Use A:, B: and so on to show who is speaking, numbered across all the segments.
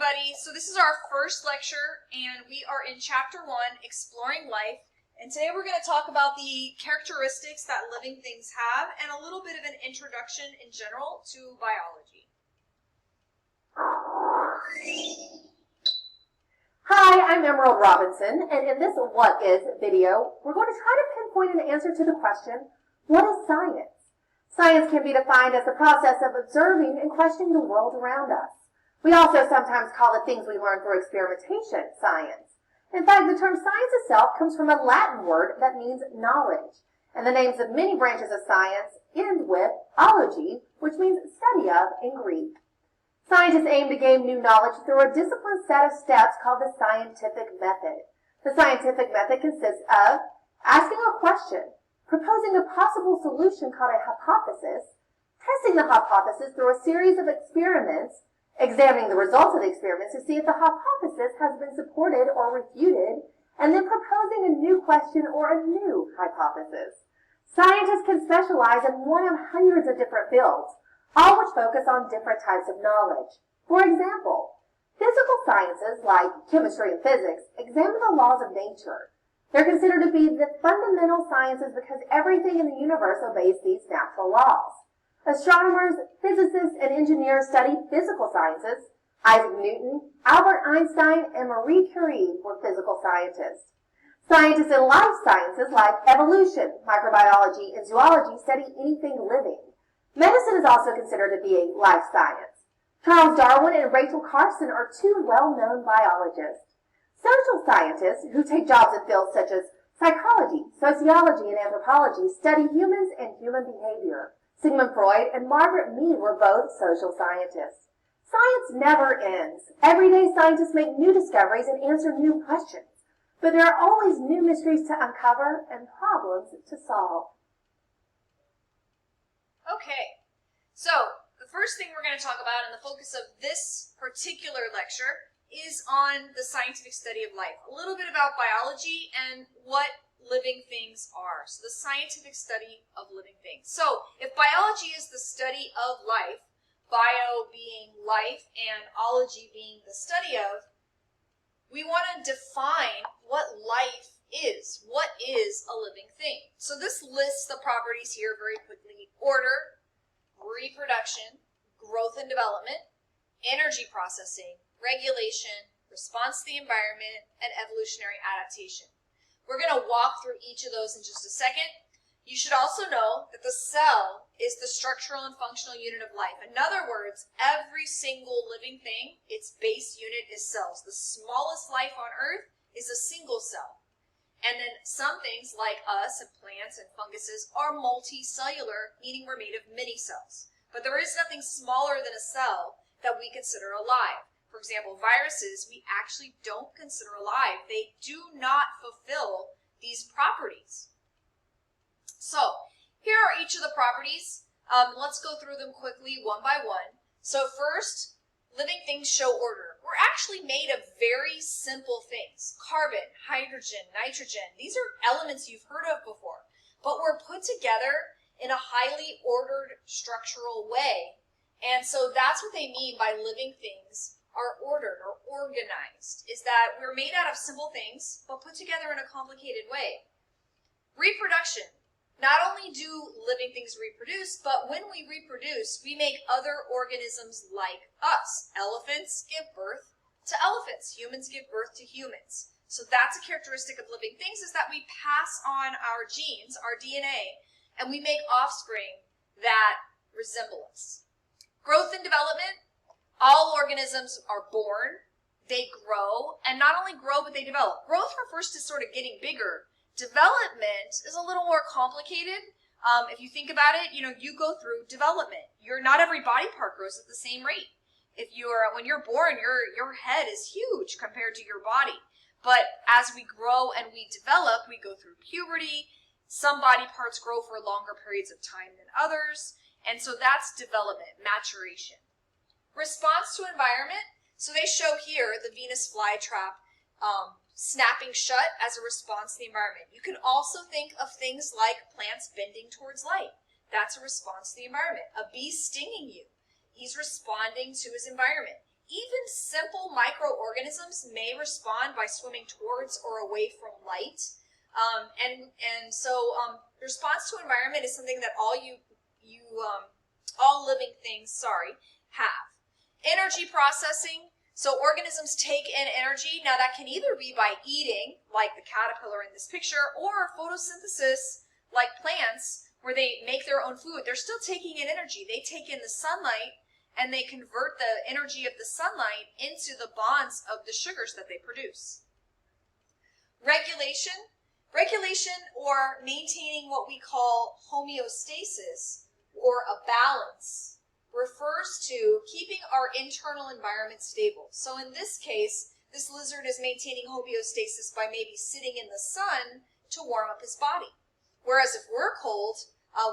A: everybody. So this is our first lecture, and we are in Chapter 1, Exploring Life. And today we're going to talk about the characteristics that living things have and a little bit of an introduction in general to biology.
B: Hi, I'm Emerald Robinson, and in this What Is video, we're going to try to pinpoint an answer to the question, what is science? Science can be defined as the process of observing and questioning the world around us. We also sometimes call the things we learn through experimentation science. In fact, the term science itself comes from a Latin word that means knowledge, and the names of many branches of science end with ology, which means study of in Greek. Scientists aim to gain new knowledge through a disciplined set of steps called the scientific method. The scientific method consists of asking a question, proposing a possible solution called a hypothesis, testing the hypothesis through a series of experiments, examining the results of the experiments to see if the hypothesis has been supported or refuted, and then proposing a new question or a new hypothesis. Scientists can specialize in one of hundreds of different fields, all which focus on different types of knowledge. For example, physical sciences like chemistry and physics examine the laws of nature. They're considered to be the fundamental sciences because everything in the universe obeys these natural laws. Astronomers, physicists, and engineers study physical sciences. Isaac Newton, Albert Einstein, and Marie Curie were physical scientists. Scientists in life sciences like evolution, microbiology, and zoology study anything living. Medicine is also considered to be a life science. Charles Darwin and Rachel Carson are two well-known biologists. Social scientists, who take jobs in fields such as psychology, sociology, and anthropology, study humans and human behavior. Sigmund Freud and Margaret Mead were both social scientists. Science never ends. Every day scientists make new discoveries and answer new questions. But there are always new mysteries to uncover and problems to solve.
A: Okay, so the first thing we're going to talk about and the focus of this particular lecture is on the scientific study of life. A little bit about biology and what living things are. So the scientific study of living things. So if biology is the study of life, bio being life and ology being the study of, we want to define what life is. What is a living thing? So this lists the properties here very quickly. Order, reproduction, growth and development, energy processing, regulation, response to the environment, and evolutionary adaptation. We're going to walk through each of those in just a second. You should also know that the cell is the structural and functional unit of life. In other words, every single living thing, its base unit is cells. The smallest life on Earth is a single cell. And then some things like us and plants and funguses are multicellular, meaning we're made of many cells. But there is nothing smaller than a cell that we consider alive. For example, viruses, we actually don't consider alive. They do not fulfill these properties. So, here are each of the properties. Let's go through them quickly one by one. So first, living things show order. We're actually made of very simple things. Carbon, hydrogen, nitrogen. These are elements you've heard of before. But we're put together in a highly ordered structural way. And so that's what they mean by living things are ordered or organized, is that we're made out of simple things, but put together in a complicated way. Reproduction. Not only do living things reproduce, but when we reproduce, we make other organisms like us. Elephants give birth to elephants. Humans give birth to humans. So that's a characteristic of living things, is that we pass on our genes, our DNA, and we make offspring that resemble us. Growth and development. All organisms are born, they grow, and not only grow, but they develop. Growth refers to sort of getting bigger. Development is a little more complicated. If you think about it, you go through development. Not every body part grows at the same rate. When you're born, your head is huge compared to your body. But as we grow and we develop, we go through puberty. Some body parts grow for longer periods of time than others. And so that's development, maturation. Response to environment. So they show here the Venus flytrap snapping shut as a response to the environment. You can also think of things like plants bending towards light. That's a response to the environment. A bee stinging you. He's responding to his environment. even simple microorganisms may respond by swimming towards or away from light. So the response to environment is something that all living things, have. Energy processing. So organisms take in energy. Now that can either be by eating, like the caterpillar in this picture, or photosynthesis, like plants, where they make their own food. They're still taking in energy. They take in the sunlight and they convert the energy of the sunlight into the bonds of the sugars that they produce. Regulation. Regulation, or maintaining what we call homeostasis, or a balance, refers to keeping our internal environment stable. So in this case, this lizard is maintaining homeostasis by maybe sitting in the sun to warm up his body. Whereas if we're cold,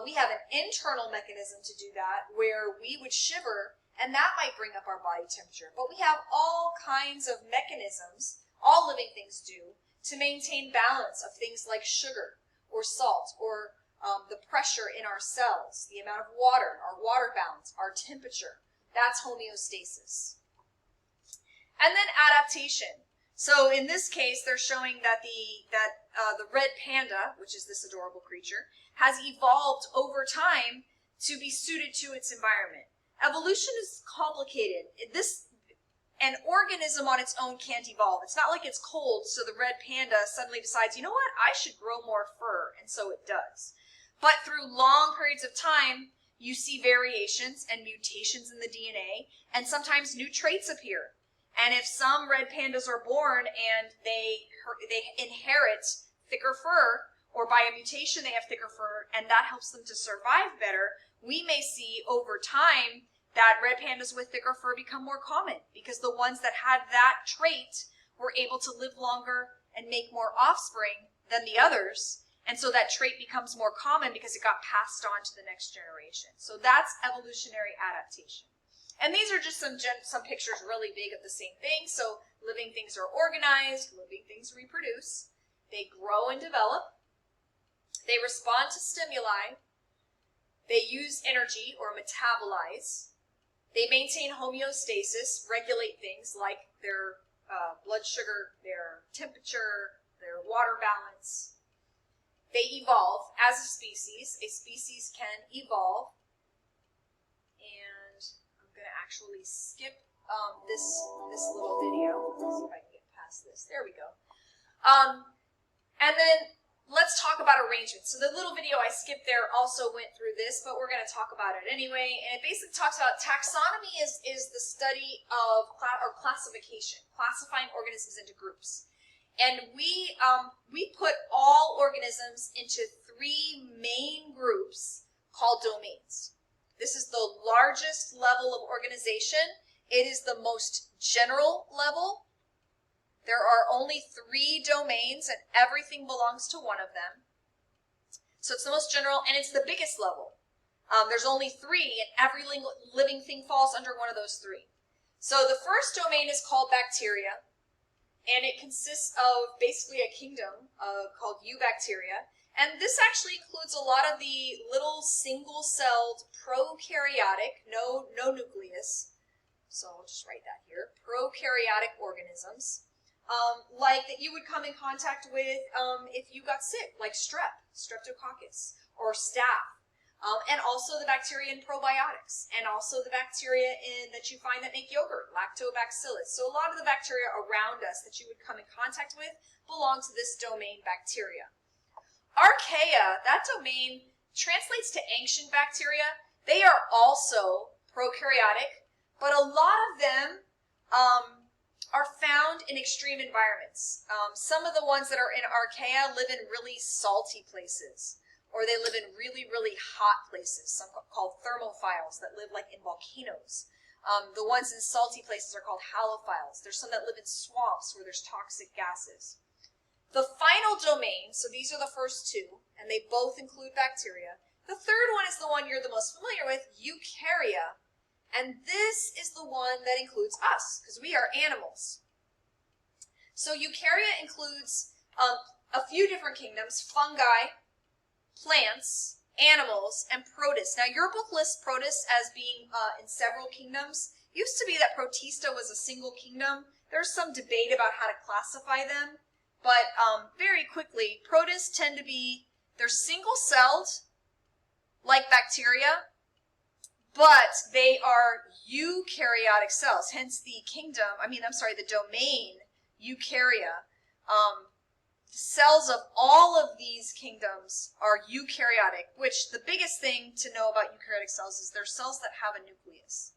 A: we have an internal mechanism to do that, where we would shiver, and that might bring up our body temperature. But we have all kinds of mechanisms, all living things do, to maintain balance of things like sugar or salt, or the pressure in our cells, the amount of water, our water balance, our temperature. That's homeostasis. And then adaptation. So in this case, they're showing that the red panda, which is this adorable creature, has evolved over time to be suited to its environment. Evolution is complicated. An organism on its own can't evolve. It's not like it's cold, so the red panda suddenly decides, you know what, I should grow more fur, and so it does. But through long periods of time, you see variations and mutations in the DNA, and sometimes new traits appear. And if some red pandas are born and they inherit thicker fur, or by a mutation they have thicker fur, and that helps them to survive better, we may see over time that red pandas with thicker fur become more common, because the ones that had that trait were able to live longer and make more offspring than the others. And so that trait becomes more common because it got passed on to the next generation. So that's evolutionary adaptation. And these are just some pictures really big of the same thing. So living things are organized, living things reproduce, they grow and develop, they respond to stimuli, they use energy or metabolize, they maintain homeostasis, regulate things like their blood sugar, their temperature, their water balance. They evolve as a species. A species can evolve. And I'm going to actually skip this little video. Let's see if I can get past this. There we go. And then let's talk about arrangements. So the little video I skipped there also went through this, but we're going to talk about it anyway. And it basically talks about taxonomy is the study of classification, classifying organisms into groups. And we put all organisms into three main groups called domains. This is the largest level of organization. It is the most general level. There are only 3 domains, and everything belongs to one of them. So it's the most general, and it's the biggest level. There's only 3, and every living thing falls under one of those 3. So the first domain is called bacteria, and it consists of basically a kingdom called eubacteria. And this actually includes a lot of the little single-celled prokaryotic, no nucleus, so I'll just write that here, prokaryotic organisms. Like that you would come in contact with if you got sick, like streptococcus, or staph. And also the bacteria in probiotics, and also the bacteria that you find that make yogurt, lactobacillus. So a lot of the bacteria around us that you would come in contact with belong to this domain, bacteria. Archaea, that domain translates to ancient bacteria. They are also prokaryotic, but a lot of them are found in extreme environments. Some of the ones that are in Archaea live in really salty places, or they live in really, really hot places, some called thermophiles that live like in volcanoes. The ones in salty places are called halophiles. There's some that live in swamps where there's toxic gases. The final domain, so these are the first 2, and they both include bacteria. The third one is the one you're the most familiar with, eukarya. And this is the one that includes us, because we are animals. So eukarya includes a few different kingdoms: fungi, plants, animals, and protists. Now your book lists protists as being in several kingdoms. Used to be that Protista was a single kingdom. There's some debate about how to classify them, but very quickly, protists tend to be, they're single-celled, like bacteria, but they are eukaryotic cells, hence the the domain eukarya. Cells of all of these kingdoms are eukaryotic, which the biggest thing to know about eukaryotic cells is they're cells that have a nucleus.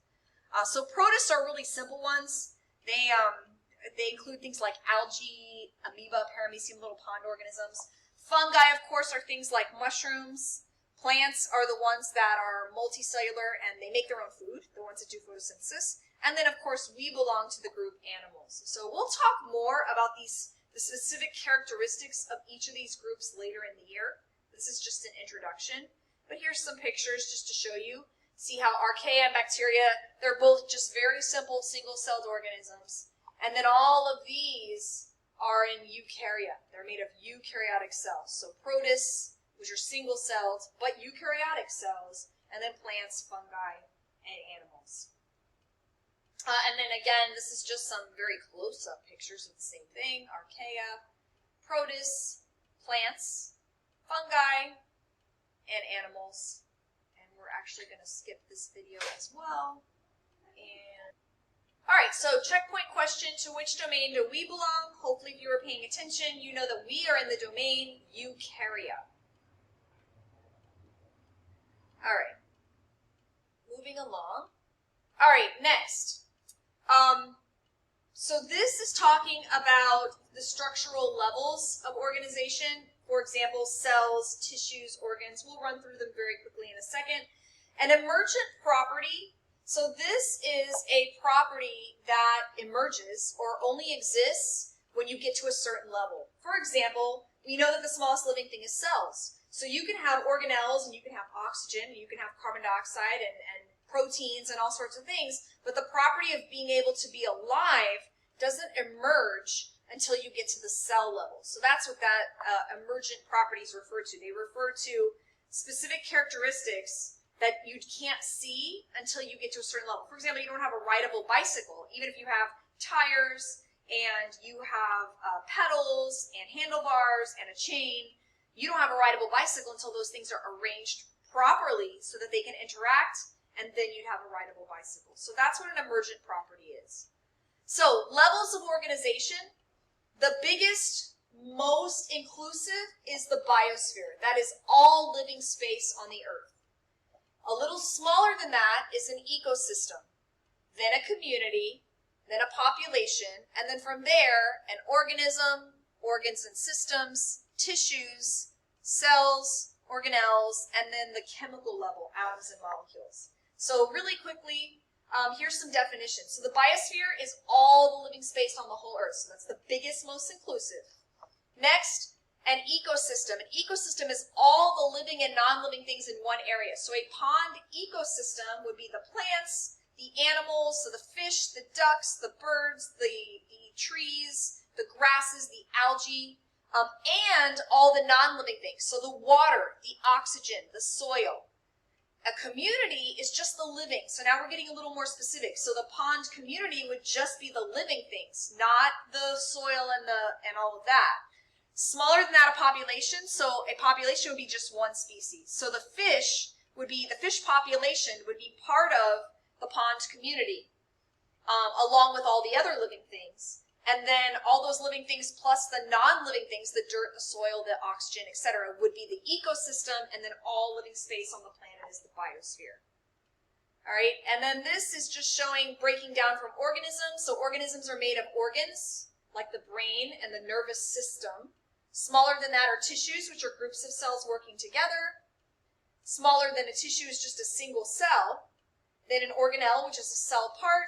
A: So protists are really simple ones. They include things like algae, amoeba, paramecium, little pond organisms. Fungi, of course, are things like mushrooms. Plants are the ones that are multicellular and they make their own food, the ones that do photosynthesis. And then, of course, we belong to the group animals. So we'll talk more about the specific characteristics of each of these groups later in the year. This is just an introduction. But here's some pictures just to show you. See how archaea and bacteria, they're both just very simple single-celled organisms. And then all of these are in eukarya. They're made of eukaryotic cells. So protists, which are single-celled, but eukaryotic cells, and then plants, fungi, and animals. And then again, this is just some very close-up pictures of the same thing. Archaea, protists, plants, fungi, and animals. And we're actually going to skip this video as well. Alright, so checkpoint question, to which domain do we belong? Hopefully if you were paying attention, you know that we are in the domain eukarya. Alright, moving along. Alright, next. So this is talking about the structural levels of organization. For example, cells, tissues, organs. We'll run through them very quickly in a second. An emergent property. So this is a property that emerges or only exists when you get to a certain level. For example, we know that the smallest living thing is cells. So you can have organelles and you can have oxygen, and you can have carbon dioxide and proteins and all sorts of things, but the property of being able to be alive doesn't emerge until you get to the cell level. So that's what that emergent properties refer to. They refer to specific characteristics that you can't see until you get to a certain level. For example, you don't have a rideable bicycle, even if you have tires and you have pedals and handlebars and a chain. You don't have a rideable bicycle until those things are arranged properly so that they can interact, and then you'd have a rideable bicycle. So that's what an emergent property is. So levels of organization, the biggest, most inclusive is the biosphere. That is all living space on the earth. A little smaller than that is an ecosystem, then a community, then a population, and then from there, an organism, organs and systems, tissues, cells, organelles, and then the chemical level, atoms and molecules. So really quickly, here's some definitions. So the biosphere is all the living space on the whole earth. So that's the biggest, most inclusive. Next, an ecosystem. An ecosystem is all the living and non-living things in one area. So a pond ecosystem would be the plants, the animals, so the fish, the ducks, the birds, the trees, the grasses, the algae, and all the non-living things. So the water, the oxygen, the soil. A community is just the living. So now we're getting a little more specific. So the pond community would just be the living things, not the soil and all of that. Smaller than that, a population. So a population would be just one species. So the fish population would be part of the pond community, along with all the other living things. And then all those living things plus the non-living things, the dirt, the soil, the oxygen, etc., would be the ecosystem, and then all living space on the planet is the biosphere. All right, and then this is just showing breaking down from organisms. So organisms are made of organs, like the brain and the nervous system. Smaller than that are tissues, which are groups of cells working together. Smaller than a tissue is just a single cell. Then an organelle, which is a cell part.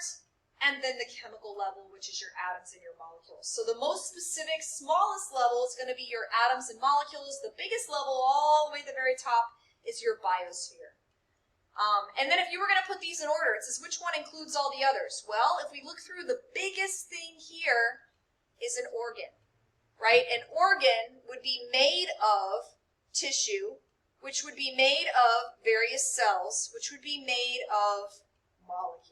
A: And then the chemical level, which is your atoms and your molecules. So the most specific, smallest level is going to be your atoms and molecules. The biggest level, all the way at the very top, is your biosphere. And then if you were going to put these in order, it says which one includes all the others? Well, if we look through, the biggest thing here is an organ, right? An organ would be made of tissue, which would be made of various cells, which would be made of molecules.